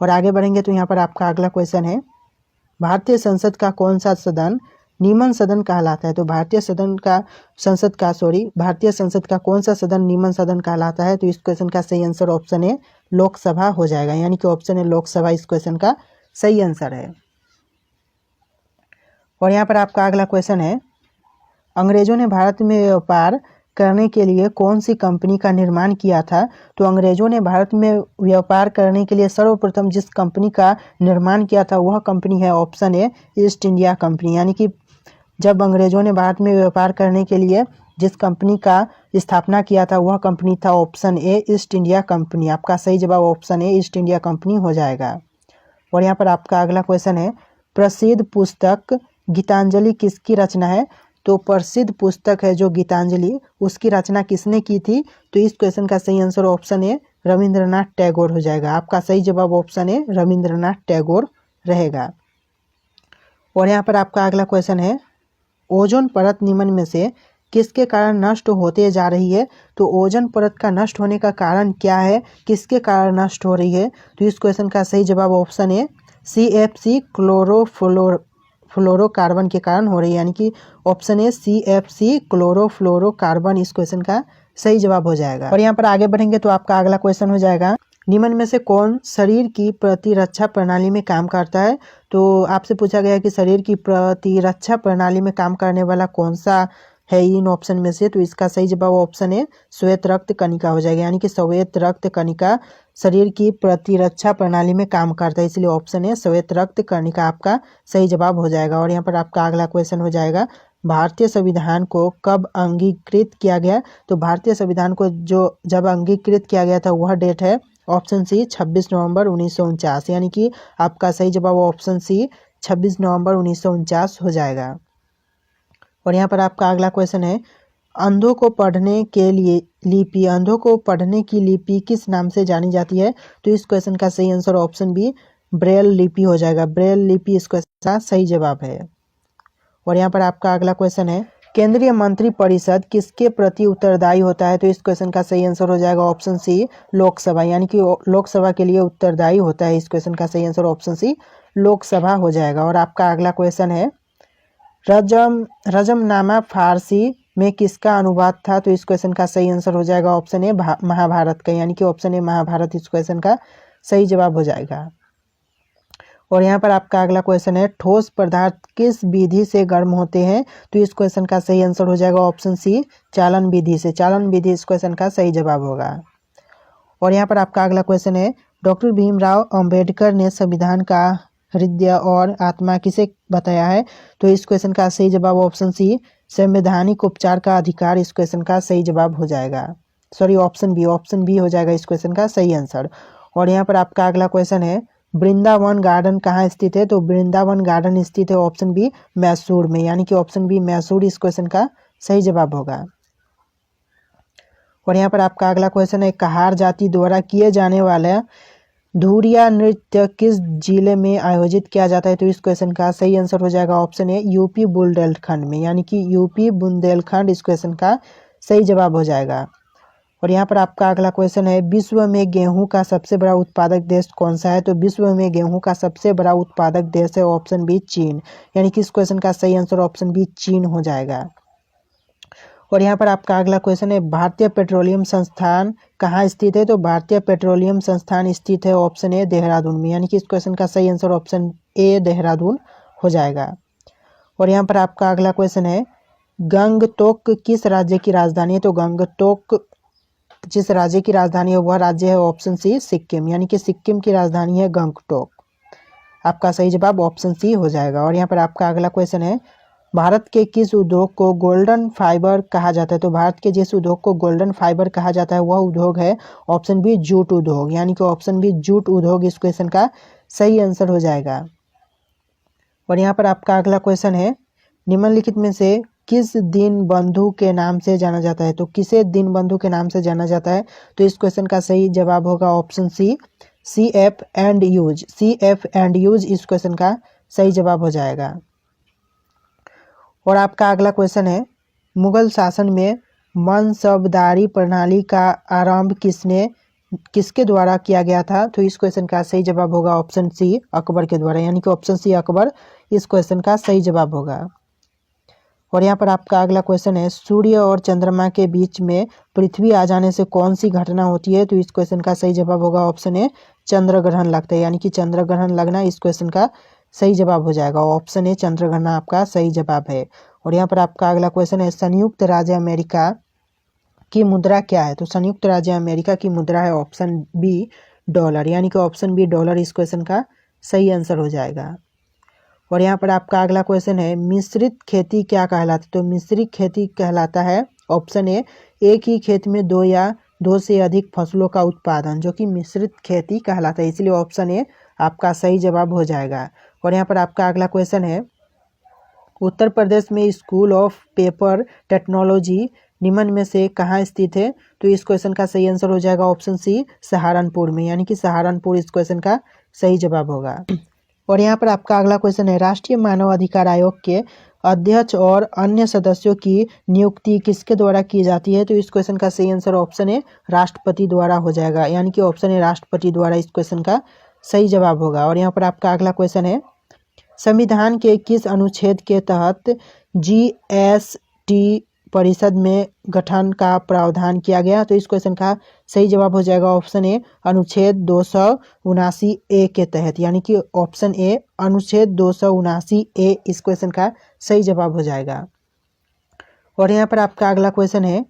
[SPEAKER 1] और आगे बढ़ेंगे तो यहाँ पर आपका अगला क्वेश्चन है, भारतीय संसद का कौन सा सदन निम्न सदन कहलाता है? तो भारतीय संसद का कौन सा सदन निम्न सदन कहलाता है? तो इस क्वेश्चन का सही आंसर ऑप्शन है लोकसभा हो जाएगा, यानी कि ऑप्शन है लोकसभा इस क्वेश्चन का सही आंसर है। और यहाँ पर आपका अगला क्वेश्चन है, अंग्रेजों ने भारत में व्यापार करने के लिए कौन सी कंपनी का निर्माण किया था? तो अंग्रेजों ने भारत में व्यापार करने के लिए सर्वप्रथम जिस कंपनी का निर्माण किया था वह कंपनी है ऑप्शन ए ईस्ट इंडिया कंपनी, यानी कि जब अंग्रेजों ने भारत में व्यापार करने के लिए जिस कंपनी का स्थापना किया था वह कंपनी था option A east India company. आपका सही जवाब option A east India company हो जाएगा। और यहाँ पर आपका अगला क्वेश्चन है, प्रसिद्ध पुस्तक गीतांजलि किसकी रचना है? तो प्रसिद्ध पुस्तक है जो गीतांजलि, उसकी रचना किसने की थी? तो इस क्वेश्चन का सही आंसर ऑप्शन है रविंद्रनाथ टैगोर हो जाएगा। आपका सही जवाब ऑप्शन है रविंद्रनाथ टैगोर रहेगा। और यहाँ पर आपका अगला क्वेश्चन है, ओजोन परत निम्न में से किसके कारण नष्ट होते जा रही है? तो ओजोन परत का नष्ट होने का कारण क्या है, किसके कारण नष्ट हो रही है? तो इस क्वेश्चन का सही जवाब ऑप्शन है CFC क्लोरोफ्लोरोकार्बन के कारण हो रही है, यानी कि ऑप्शन है CFC क्लोरोफ्लोरोकार्बन इस क्वेश्चन का सही जवाब हो जाएगा। और यहाँ पर आगे बढ़ेंगे तो आपका अगला क्वेश्चन हो जाएगा, निम्न में से कौन शरीर की प्रतिरक्षा प्रणाली में काम करता है? तो आपसे पूछा गया है कि शरीर की प्रतिरक्षा प्रणाली में काम करने वाला कौन सा है इन ऑप्शन में से? तो इसका सही जवाब ऑप्शन है श्वेत रक्त कणिका हो जाएगा, यानी कि श्वेत रक्त कणिका शरीर की प्रतिरक्षा प्रणाली में काम करता है, इसलिए ऑप्शन है श्वेत रक्त कणिका आपका सही जवाब हो जाएगा। और यहाँ पर आपका अगला क्वेश्चन हो जाएगा, भारतीय संविधान को कब अंगीकृत किया गया? तो भारतीय संविधान को जब अंगीकृत किया गया था वह डेट है ऑप्शन सी 26 नवंबर 1949, यानी कि आपका सही जवाब ऑप्शन सी 26 नवंबर 1949 हो जाएगा। और यहाँ पर आपका अगला क्वेश्चन है, अंधों को पढ़ने के लिए लिपि, अंधों को पढ़ने की लिपि किस नाम से जानी जाती है? तो इस क्वेश्चन का सही आंसर ऑप्शन बी ब्रेल लिपि हो जाएगा। ब्रेल लिपि इस क्वेश्चन का सही जवाब है। और यहाँ पर आपका अगला क्वेश्चन है, केंद्रीय मंत्री परिषद किसके प्रति उत्तरदायी होता है? तो इस क्वेश्चन का सही आंसर हो जाएगा ऑप्शन सी लोकसभा, यानी कि लोकसभा के लिए उत्तरदायी होता है। इस क्वेश्चन का सही आंसर ऑप्शन सी लोकसभा हो जाएगा। और आपका अगला क्वेश्चन है, रजमनामा फारसी में किसका अनुवाद था? तो इस क्वेश्चन का सही आंसर हो जाएगा ऑप्शन ए महाभारत का, यानी कि ऑप्शन ए महाभारत इस क्वेश्चन का सही जवाब हो जाएगा। और यहाँ पर आपका अगला क्वेश्चन है, ठोस पदार्थ किस विधि से गर्म होते हैं? तो इस क्वेश्चन का सही आंसर हो जाएगा ऑप्शन सी चालन विधि से। चालन विधि इस क्वेश्चन का सही जवाब होगा। और यहाँ पर आपका अगला क्वेश्चन है, डॉक्टर भीमराव अंबेडकर ने संविधान का हृदय और आत्मा किसे बताया है? तो इस क्वेश्चन का सही जवाब ऑप्शन सी, संवैधानिक उपचार का अधिकार इस क्वेश्चन का सही जवाब हो जाएगा। सॉरी, ऑप्शन बी हो जाएगा इस क्वेश्चन का सही आंसर। और यहाँ पर आपका अगला क्वेश्चन है, वृंदावन गार्डन कहाँ स्थित है? तो वृंदावन गार्डन स्थित है ऑप्शन बी, मैसूर में, यानी कि ऑप्शन बी मैसूर इस क्वेश्चन का सही जवाब होगा। और यहाँ पर आपका अगला क्वेश्चन है, कहार जाति द्वारा किए जाने वाला धुरिया नृत्य किस जिले में आयोजित किया जाता है? तो इस क्वेश्चन का सही आंसर हो जाएगा ऑप्शन ए, यूपी बुंदेलखंड में, यानी कि यूपी बुंदेलखंड इस क्वेश्चन का सही जवाब हो जाएगा। और यहाँ पर आपका अगला क्वेश्चन है, विश्व में गेहूं का सबसे बड़ा उत्पादक देश कौन सा है? तो विश्व में गेहूं का सबसे बड़ा उत्पादक देश है ऑप्शन बी, चीन, यानी कि इस क्वेश्चन का सही आंसर ऑप्शन बी, चीन हो जाएगा। और यहाँ पर आपका अगला क्वेश्चन है, भारतीय पेट्रोलियम संस्थान कहाँ स्थित है? तो भारतीय पेट्रोलियम संस्थान स्थित है ऑप्शन ए, देहरादून में, यानी कि इस क्वेश्चन का सही आंसर ऑप्शन ए, देहरादून हो जाएगा। और यहाँ पर आपका अगला क्वेश्चन है, गंगटोक किस राज्य की राजधानी है? तो गंगटोक जिस राज्य की राजधानी है वह राज्य है ऑप्शन सी, सिक्किम, यानी कि सिक्किम की राजधानी है गंगटोक। आपका सही जवाब ऑप्शन सी हो जाएगा। और यहाँ पर आपका अगला क्वेश्चन है, भारत के किस उद्योग को गोल्डन फाइबर कहा जाता है? तो भारत के जिस उद्योग को गोल्डन फाइबर कहा जाता है वह उद्योग है ऑप्शन बी, जूट उद्योग, यानी कि ऑप्शन बी, जूट उद्योग इस क्वेश्चन का सही आंसर हो जाएगा। और यहाँ पर आपका अगला क्वेश्चन है, निम्नलिखित में से किस दिन बंधु के नाम से जाना जाता है? तो किसे दिन बंधु के नाम से जाना जाता है? तो इस क्वेश्चन का सही जवाब होगा option C, CF and use, CF and use इस क्वेश्चन का सही जवाब हो जाएगा। और आपका अगला क्वेश्चन है, मुगल शासन में मनसबदारी प्रणाली का आरंभ किसके द्वारा किया गया था? तो इस क्वेश्चन का सही जवाब होगा ऑप्शन सी, अकबर के द्वारा, यानी कि ऑप्शन सी, अकबर इस क्वेश्चन का सही जवाब होगा। और यहाँ पर आपका अगला क्वेश्चन है, सूर्य और चंद्रमा के बीच में पृथ्वी आ जाने से कौन सी घटना होती है? तो इस क्वेश्चन का सही जवाब होगा ऑप्शन ए, चंद्र ग्रहण लगता है, यानी कि चंद्र ग्रहण लगना इस क्वेश्चन का सही जवाब हो जाएगा। ऑप्शन ए, चंद्र ग्रहण आपका सही जवाब है। और यहाँ पर आपका अगला क्वेश्चन है, संयुक्त राज्य अमेरिका की मुद्रा क्या है? तो संयुक्त राज्य अमेरिका की मुद्रा है ऑप्शन बी, डॉलर, यानी कि ऑप्शन बी, डॉलर इस क्वेश्चन का सही आंसर हो जाएगा। और यहाँ पर आपका अगला क्वेश्चन है, मिश्रित खेती क्या कहलाता है? तो मिश्रित खेती कहलाता है ऑप्शन ए, एक ही खेत में दो या दो से अधिक फसलों का उत्पादन, जो कि मिश्रित खेती कहलाता है, इसलिए ऑप्शन ए आपका सही जवाब हो जाएगा। और यहाँ पर आपका अगला क्वेश्चन है, उत्तर प्रदेश में स्कूल ऑफ पेपर टेक्नोलॉजी निम्न में से कहाँ स्थित है? तो इस क्वेश्चन का सही आंसर हो जाएगा ऑप्शन सी, सहारनपुर में, यानी कि सहारनपुर इस क्वेश्चन का सही जवाब होगा। और यहाँ पर आपका अगला क्वेश्चन है, राष्ट्रीय मानव अधिकार आयोग के अध्यक्ष और अन्य सदस्यों की नियुक्ति किसके द्वारा की जाती है? तो इस क्वेश्चन का सही आंसर ऑप्शन ए, राष्ट्रपति द्वारा हो जाएगा, यानी कि ऑप्शन ए, राष्ट्रपति द्वारा इस क्वेश्चन का सही जवाब होगा। और यहाँ पर आपका अगला क्वेश्चन है, संविधान के किस अनुच्छेद के तहत GST परिषद में गठन का प्रावधान किया गया? तो इस क्वेश्चन का सही जवाब हो जाएगा ऑप्शन ए, अनुच्छेद 279A के तहत, यानी कि ऑप्शन ए, अनुच्छेद 279A इस क्वेश्चन का सही जवाब हो जाएगा। और यहाँ पर आपका अगला क्वेश्चन है,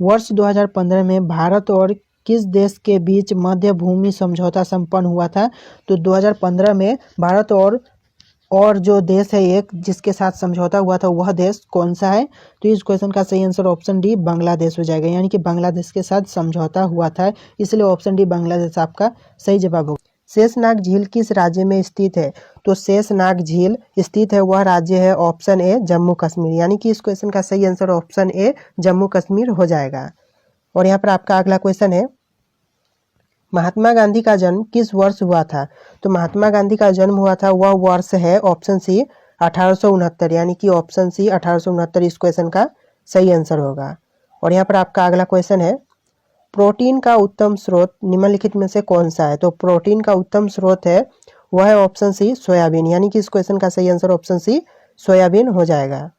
[SPEAKER 1] वर्ष 2015 में भारत और किस देश के बीच मध्य भूमि समझौता संपन्न हुआ था? तो 2015 में भारत और जो देश है एक जिसके साथ समझौता हुआ था वह देश कौन सा है? तो इस क्वेश्चन का सही आंसर ऑप्शन डी, बांग्लादेश हो जाएगा, यानी कि बांग्लादेश के साथ समझौता हुआ था, इसलिए ऑप्शन डी, बांग्लादेश आपका सही जवाब होगा। शेषनाग झील किस राज्य में स्थित है? तो शेषनाग झील स्थित है वह राज्य है ऑप्शन ए, जम्मू कश्मीर, यानी कि इस क्वेश्चन का सही आंसर ऑप्शन ए, जम्मू कश्मीर हो जाएगा। और यहाँ पर आपका अगला क्वेश्चन है, महात्मा गांधी का जन्म किस वर्ष हुआ था? तो महात्मा गांधी का जन्म हुआ था वह वर्ष है ऑप्शन सी, 1869, यानी कि ऑप्शन सी, 1869 इस क्वेश्चन का सही आंसर होगा। और यहाँ पर आपका अगला क्वेश्चन है, प्रोटीन का उत्तम स्रोत निम्नलिखित में से कौन सा है? तो प्रोटीन का उत्तम स्रोत है वह है ऑप्शन सी, सोयाबीन, यानी कि इस क्वेश्चन का सही आंसर ऑप्शन सी, सोयाबीन हो जाएगा।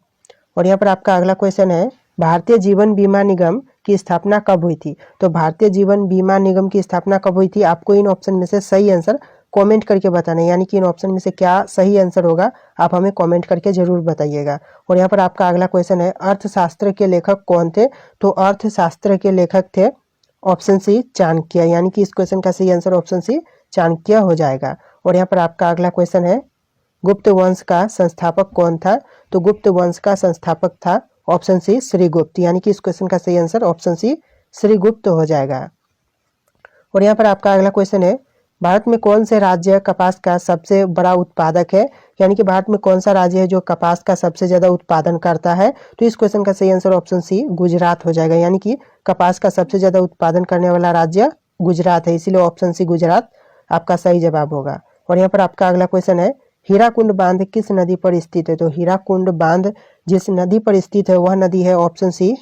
[SPEAKER 1] और यहाँ पर आपका अगला क्वेश्चन है, भारतीय जीवन बीमा निगम की स्थापना कब हुई थी? तो भारतीय जीवन बीमा निगम की स्थापना कब हुई थी? आपको इन ऑप्शन में से सही आंसर कमेंट करके बताना है, यानी कि इन ऑप्शन में से क्या सही आंसर होगा आप हमें कमेंट करके जरूर बताइएगा। और यहाँ पर आपका अगला क्वेश्चन है, अर्थशास्त्र के लेखक कौन थे? तो अर्थशास्त्र के लेखक थे ऑप्शन सी, चाणक्य, यानी कि इस क्वेश्चन का सही आंसर ऑप्शन सी, चाणक्य हो जाएगा। और यहाँ पर आपका अगला क्वेश्चन है, गुप्त वंश का संस्थापक कौन था? तो गुप्त वंश का संस्थापक था ऑप्शन सी श्रीगुप्त, यानी कि इस क्वेश्चन का सही आंसर ऑप्शन सी श्रीगुप्त हो जाएगा। और यहाँ पर आपका अगला क्वेश्चन है, भारत में कौन से राज्य कपास का सबसे बड़ा उत्पादक है? यानी कि भारत में कौन सा राज्य है जो कपास का सबसे ज्यादा उत्पादन करता है? तो इस क्वेश्चन का सही आंसर ऑप्शन सी गुजरात हो जाएगा, यानी कि कपास का सबसे ज्यादा उत्पादन करने वाला राज्य गुजरात है, इसीलिए ऑप्शन सी गुजरात आपका सही जवाब होगा। और यहाँ पर आपका अगला क्वेश्चन है, हीराकुंड बांध किस नदी पर स्थित है? तो हीराकुंड बांध जिस नदी पर स्थित है वह नदी है ऑप्शन सी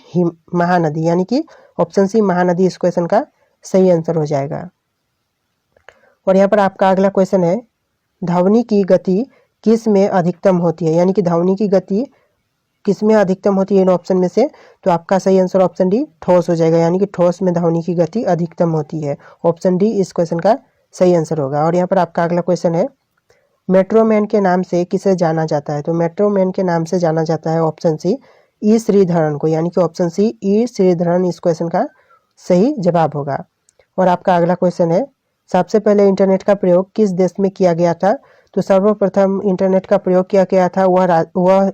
[SPEAKER 1] महानदी, यानी कि ऑप्शन सी महानदी इस क्वेश्चन का सही आंसर हो जाएगा। और यहाँ पर आपका अगला क्वेश्चन है, ध्वनि की गति किस में अधिकतम होती है? यानी कि ध्वनि की गति किस में अधिकतम होती है इन ऑप्शन में से? तो आपका सही आंसर ऑप्शन डी ठोस हो जाएगा, यानी कि ठोस में ध्वनि की गति अधिकतम होती है। ऑप्शन डी इस क्वेश्चन का सही आंसर होगा। और यहाँ पर आपका अगला क्वेश्चन है, मेट्रो मैन के नाम से किसे जाना जाता है? तो मेट्रो मैन के नाम से जाना जाता है ऑप्शन सी ई श्रीधरन को, यानी कि ऑप्शन सी ई श्रीधरन इस क्वेश्चन का सही जवाब होगा। और आपका अगला क्वेश्चन है, सबसे पहले इंटरनेट का प्रयोग किस देश में किया गया था? तो सर्वप्रथम इंटरनेट का प्रयोग किया गया था वह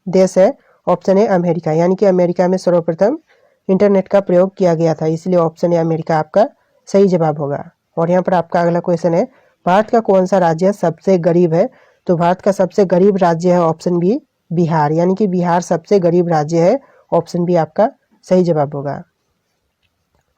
[SPEAKER 1] देश है ऑप्शन ए अमेरिका, यानी कि अमेरिका में सर्वप्रथम इंटरनेट का प्रयोग किया गया था, इसलिए ऑप्शन ए अमेरिका आपका सही जवाब होगा। और यहाँ पर आपका अगला क्वेश्चन है, भारत का कौन सा राज्य सबसे गरीब है? तो भारत का सबसे गरीब राज्य है ऑप्शन बी बिहार, यानी कि बिहार सबसे गरीब राज्य है, ऑप्शन बी आपका सही जवाब होगा।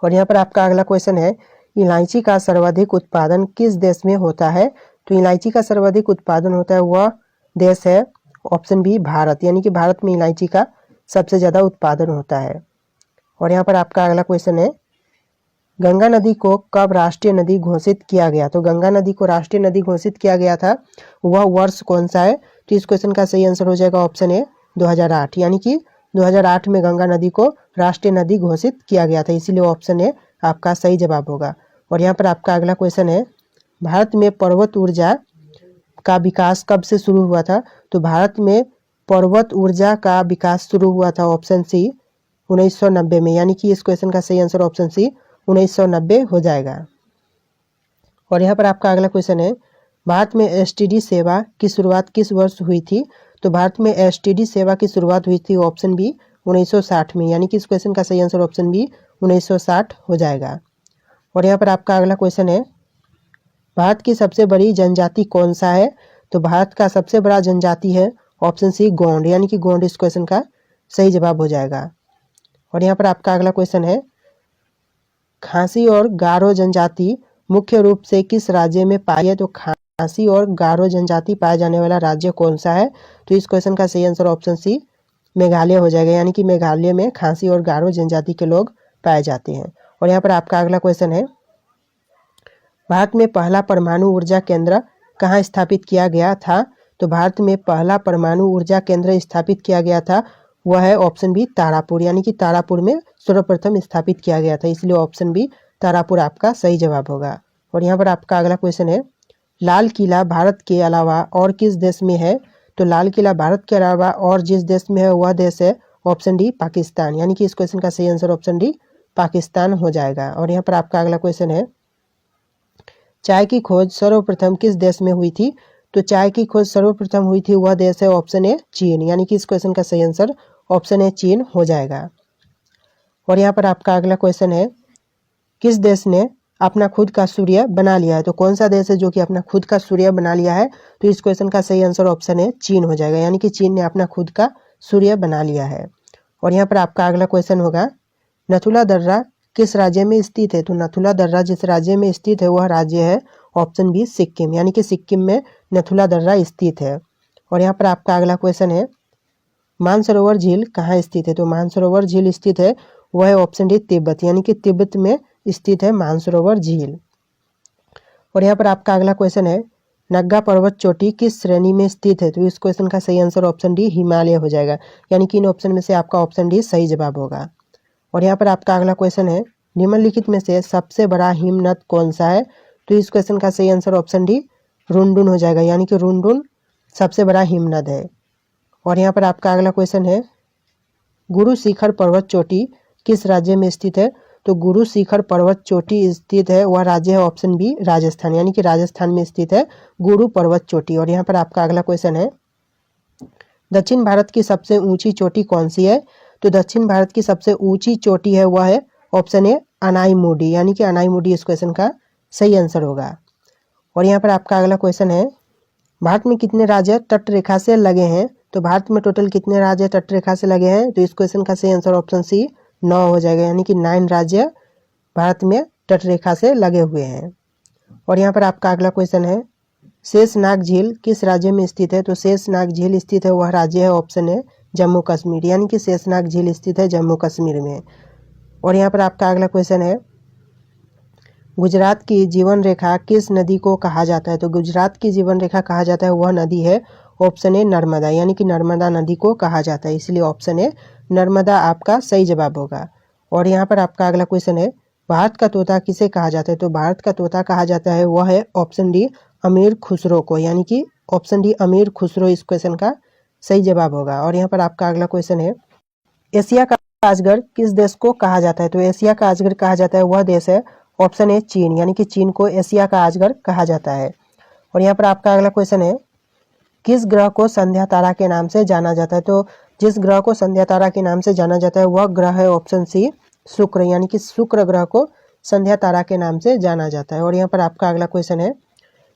[SPEAKER 1] और यहाँ पर आपका अगला क्वेश्चन है, इलायची का सर्वाधिक उत्पादन किस देश में होता है? तो इलायची का सर्वाधिक उत्पादन होता है वह देश है ऑप्शन बी भारत, यानी कि भारत में इलायची का सबसे ज्यादा उत्पादन होता है। और यहाँ पर आपका अगला क्वेश्चन है, गंगा नदी को कब राष्ट्रीय नदी घोषित किया गया? तो गंगा नदी को राष्ट्रीय नदी घोषित किया गया था वह वर्ष कौन सा है? तो इस क्वेश्चन का सही आंसर हो जाएगा ऑप्शन ए 2008, यानी कि 2008 में गंगा नदी को राष्ट्रीय नदी घोषित किया गया था, इसीलिए ऑप्शन ए आपका सही जवाब होगा। और यहाँ पर आपका अगला क्वेश्चन है, भारत में पर्वत ऊर्जा का विकास कब से शुरू हुआ था? तो भारत में पर्वत ऊर्जा का विकास शुरू हुआ था ऑप्शन सी 1990 में, यानी कि इस क्वेश्चन का सही आंसर ऑप्शन सी 1990 हो जाएगा। और यहाँ पर आपका अगला क्वेश्चन है, भारत में एसटीडी सेवा की शुरुआत किस वर्ष हुई थी? तो भारत में एसटीडी सेवा की शुरुआत हुई थी ऑप्शन बी 1960 में, यानी कि इस क्वेश्चन का सही आंसर ऑप्शन बी 1960 हो जाएगा। और यहाँ पर आपका अगला क्वेश्चन है, भारत की सबसे बड़ी जनजाति कौन सा है? तो भारत का सबसे बड़ा जनजाति है ऑप्शन सी गोंड, यानी कि गोंड इस क्वेश्चन का सही जवाब हो जाएगा। और यहाँ पर आपका अगला क्वेश्चन है, खासी और गारो जनजाति मुख्य रूप से किस राज्य में पाई है? तो खासी और गारो जनजाति पाए जाने वाला राज्य कौन सा है? तो इस क्वेश्चन का सही आंसर ऑप्शन सी मेघालय हो जाएगा, यानी कि मेघालय में खासी और गारो जनजाति के लोग पाए जाते हैं। और यहाँ पर आपका अगला क्वेश्चन है, भारत में पहला परमाणु ऊर्जा केंद्र कहाँ स्थापित किया गया था? तो भारत में पहला परमाणु ऊर्जा केंद्र स्थापित किया गया था वह है ऑप्शन बी तारापुर, यानी कि तारापुर में सर्वप्रथम स्थापित किया गया था, इसलिए ऑप्शन बी तारापुर आपका सही जवाब होगा। और यहाँ पर आपका अगला क्वेश्चन है, लाल किला भारत के अलावा और किस देश में है? तो लाल किला भारत के अलावा और जिस देश में है वह देश है ऑप्शन डी पाकिस्तान, यानी कि इस क्वेश्चन का सही आंसर ऑप्शन डी पाकिस्तान हो जाएगा। और यहाँ पर आपका अगला क्वेश्चन है, चाय की खोज सर्वप्रथम किस देश में हुई थी? तो चाय की खोज सर्वप्रथम हुई थी वह देश है ऑप्शन ए चीन, यानी कि इस क्वेश्चन का सही आंसर ऑप्शन ए चीन हो जाएगा। और यहाँ पर आपका अगला क्वेश्चन है, किस देश ने अपना खुद का सूर्य बना लिया है? तो कौन सा देश है जो कि अपना खुद का सूर्य बना लिया है? तो इस क्वेश्चन का सही आंसर ऑप्शन ए चीन हो जाएगा, यानी कि चीन ने अपना खुद का सूर्य बना लिया है। और यहाँ पर आपका अगला क्वेश्चन होगा, नथुला दर्रा किस राज्य में स्थित है? तो नथुला दर्रा जिस राज्य में स्थित है वह राज्य है ऑप्शन बी सिक्किम, यानी कि सिक्किम में नथुला दर्रा स्थित है। और यहाँ पर आपका अगला क्वेश्चन है, मानसरोवर झील कहाँ स्थित है? तो मानसरोवर झील स्थित है वह है ऑप्शन डी तिब्बत, यानी कि तिब्बत में स्थित है मानसरोवर झील। और यहाँ पर आपका अगला क्वेश्चन है, नग्गा पर्वत चोटी किस श्रेणी में स्थित है? तो इस क्वेश्चन का सही आंसर ऑप्शन डी हिमालय हो जाएगा, यानी कि इन ऑप्शन में से आपका ऑप्शन डी सही जवाब होगा। और यहाँ पर आपका अगला क्वेश्चन है, निम्नलिखित में से सबसे बड़ा हिमनद कौन सा है? तो इस क्वेश्चन का सही आंसर ऑप्शन डी रुनडुन हो जाएगा, यानी कि रुनडुन सबसे बड़ा हिमनद है। और यहाँ पर आपका अगला क्वेश्चन है, गुरु शिखर पर्वत चोटी किस राज्य में स्थित है? तो गुरु शिखर पर्वत चोटी स्थित है वह राज्य है ऑप्शन बी राजस्थान, यानी कि राजस्थान में स्थित है गुरु पर्वत चोटी। और यहाँ पर आपका अगला क्वेश्चन है, दक्षिण भारत की सबसे ऊंची चोटी कौन सी है? तो दक्षिण भारत की सबसे ऊंची चोटी है वह है ऑप्शन ए अनाईमुडी, यानी कि अनाईमुडी इस क्वेश्चन का सही आंसर होगा। और यहाँ पर आपका अगला क्वेश्चन है, भारत में कितने राज्य तट रेखा से लगे हैं? तो भारत में टोटल कितने राज्य तट रेखा से लगे हैं? तो इस क्वेश्चन का सही आंसर ऑप्शन सी 9 हो जाएगा, यानी कि 9 राज्य भारत में तट रेखा से लगे हुए हैं। और यहाँ पर आपका अगला क्वेश्चन है, शेषनाग झील किस राज्य में स्थित है? तो शेषनाग झील स्थित है वह राज्य है ऑप्शन है जम्मू कश्मीर, यानी कि शेषनाग झील स्थित है जम्मू कश्मीर में। और यहाँ पर आपका अगला क्वेश्चन है, गुजरात की जीवन रेखा किस नदी को कहा जाता है? तो गुजरात की जीवन रेखा कहा जाता है वह नदी है ऑप्शन ए नर्मदा, यानी कि नर्मदा नदी को कहा जाता है, इसलिए ऑप्शन ए नर्मदा आपका सही जवाब होगा। और यहाँ पर आपका अगला क्वेश्चन है, भारत का तोता किसे कहा जाता है? तो भारत का तोता कहा जाता है वह है ऑप्शन डी अमीर खुसरो को, यानी कि ऑप्शन डी अमीर खुसरो इस क्वेश्चन का सही जवाब होगा। और यहाँ पर आपका अगला क्वेश्चन है, एशिया का अजगर किस देश को कहा जाता है? तो एशिया का अजगर कहा जाता है वह देश है ऑप्शन ए चीन, यानी कि चीन को एशिया का अजगर कहा जाता है। और यहाँ पर आपका अगला क्वेश्चन है, किस ग्रह को संध्या तारा के नाम से जाना जाता है? तो जिस ग्रह को संध्या तारा के नाम से जाना जाता है वह ग्रह है ऑप्शन सी शुक्र, यानी कि शुक्र ग्रह को संध्या तारा के नाम से जाना जाता है। और यहाँ पर आपका अगला क्वेश्चन है,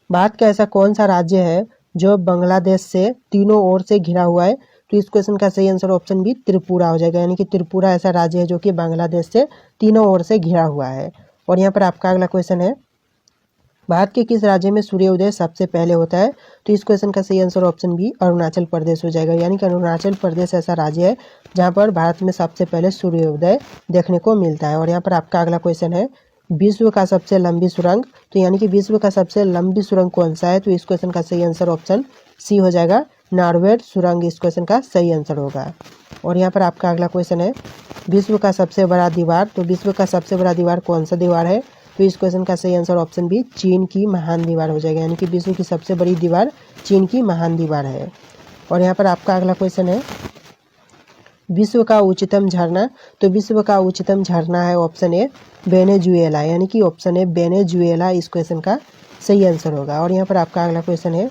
[SPEAKER 1] भारत का ऐसा कौन सा राज्य है जो बांग्लादेश से तीनों ओर से घिरा हुआ है? तो इस क्वेश्चन का सही आंसर ऑप्शन बी त्रिपुरा हो जाएगा, यानी कि त्रिपुरा ऐसा राज्य है जो कि बांग्लादेश से तीनों ओर से घिरा हुआ है। और यहाँ पर आपका अगला क्वेश्चन है, भारत के किस राज्य में सूर्योदय सबसे पहले होता है? तो इस क्वेश्चन का सही answer option B Arunachal Pradesh हो जाएगा, यानी कि अरुणाचल प्रदेश ऐसा राज्य है जहाँ पर भारत में सबसे पहले सूर्योदय देखने को मिलता है। और यहाँ पर आपका अगला क्वेश्चन है, विश्व का सबसे लंबी सुरंग, तो यानी कि विश्व का सबसे लंबी सुरंग कौन सा है? तो इस क्वेश्चन का सही आंसर ऑप्शन सी हो जाएगा नॉर्वे सुरंग इस क्वेश्चन का सही आंसर होगा। और यहाँ पर आपका अगला क्वेश्चन है, विश्व का सबसे बड़ा दीवार, तो विश्व का सबसे बड़ा दीवार कौन सा दीवार है? तो इस क्वेश्चन का सही आंसर ऑप्शन बी चीन की महान दीवार हो जाएगा, यानी कि विश्व की सबसे बड़ी दीवार चीन की महान दीवार है। और यहाँ पर आपका अगला क्वेश्चन है, विश्व का उच्चतम झरना, तो विश्व का उच्चतम झरना है ऑप्शन ए वेनेजुएला, यानी कि ऑप्शन ए वेनेजुएला इस क्वेश्चन का सही आंसर होगा। और यहाँ पर आपका अगला क्वेश्चन है,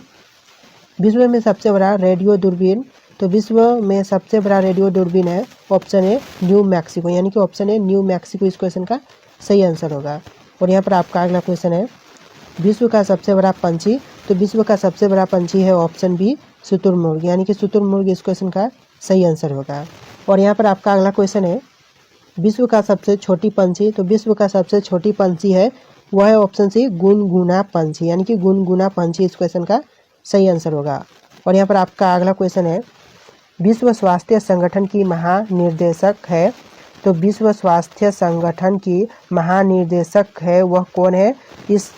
[SPEAKER 1] विश्व में सबसे बड़ा रेडियो दूरबीन, तो विश्व में सबसे बड़ा रेडियो दूरबीन है ऑप्शन ए न्यू मैक्सिको, यानी कि ऑप्शन ए न्यू मैक्सिको इस क्वेश्चन का सही आंसर होगा। और यहाँ पर आपका अगला क्वेश्चन है, विश्व का सबसे बड़ा पंछी, तो विश्व का सबसे बड़ा पंछी है ऑप्शन बी शुतुरमुर्ग, यानी कि शुतुरमुर्ग इस क्वेश्चन का सही आंसर होगा। और यहाँ पर आपका अगला क्वेश्चन है, विश्व का सबसे छोटी पंछी, तो विश्व का सबसे छोटी पंछी है वह है ऑप्शन सी गुनगुना पंछी, यानी कि गुनगुना पंछी इस क्वेश्चन का सही आंसर होगा। और यहाँ पर आपका अगला क्वेश्चन है, विश्व स्वास्थ्य संगठन की महानिर्देशक है, तो विश्व स्वास्थ्य संगठन की महानिर्देशक है वह कौन है? इस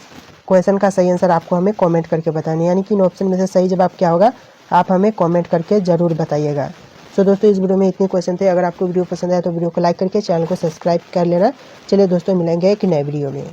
[SPEAKER 1] क्वेश्चन का सही आंसर आपको हमें कमेंट करके बताना है, यानी कि इन ऑप्शन में से सही जवाब क्या होगा आप हमें कमेंट करके ज़रूर बताइएगा। सो दोस्तों इस वीडियो में इतने क्वेश्चन थे। अगर आपको वीडियो पसंद आया तो वीडियो को लाइक करके चैनल को सब्सक्राइब कर लेना। चलिए दोस्तों मिलेंगे एक नए वीडियो में।